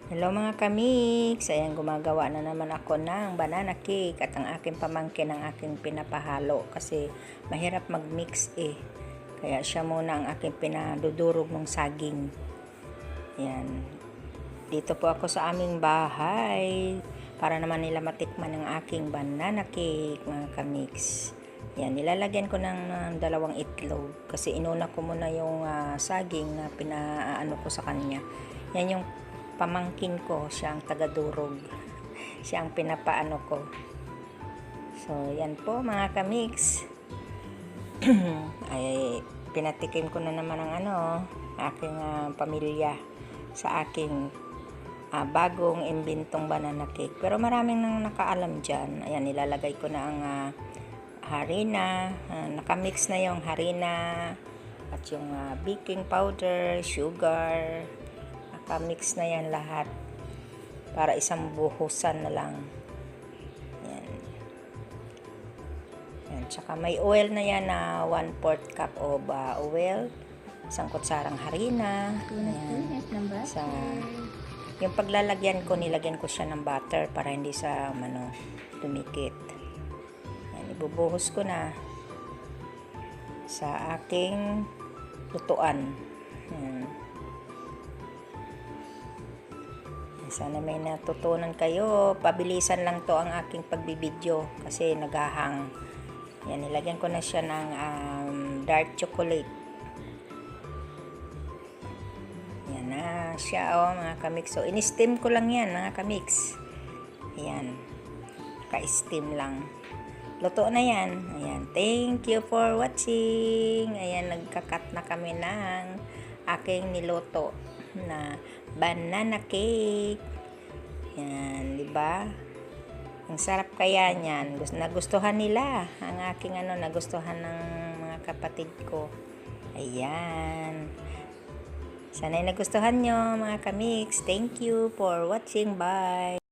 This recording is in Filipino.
Hello mga kamix, ayan gumagawa na naman ako ng banana cake at ang aking pamangkin ang aking pinapahalo kasi mahirap mag-mix Kaya siya muna ang aking pinadudurog ng saging. Ayan. Dito po ako sa aming bahay para naman nila matikman ang aking banana cake mga kamix. Ayan, nilalagyan ko ng dalawang itlog kasi inuna ko muna yung saging na pinaano ko sa kanya. Yan yung pamangkin ko, siya ang tagadurog. Siya ang pinapaano ko. So, yan po mga kamix. Ay, pinatikim ko na naman ang aking pamilya sa aking bagong imbentong banana cake. Pero maraming nang nakaalam dyan. Ayan, nilalagay ko na ang harina. Nakamix na yung harina at yung baking powder, sugar. Nakamix na yan lahat para isang buhusan na lang. Yan. Yan. Tsaka may oil na yan na 1/4 cup of oil, isang kutsarang harina. Ayan. Yung paglalagyan ko, nilagyan ko siya ng butter para hindi sa dumikit. Yan. Ibubuhos ko na sa aking lutuan. Yan. Sana may natutunan kayo. Pabilisan lang to ang aking pagbibideo kasi naghahang. Yan, nilagyan ko na siya ng dark chocolate. Yan na siya mga kamix. So, in-steam ko lang yan mga kamix. Ayan. Naka-steam lang. Luto na yan. Ayan. Thank you for watching. Ayan, nagkakat na kami ng aking niluto na banana cake. Yan, 'di ba? Ang sarap kaya niyan. Nagustuhan nila ang aking nagustuhan ng mga kapatid ko. Ayan. Sana'y nagustuhan nyo mga kamix. Thank you for watching. Bye.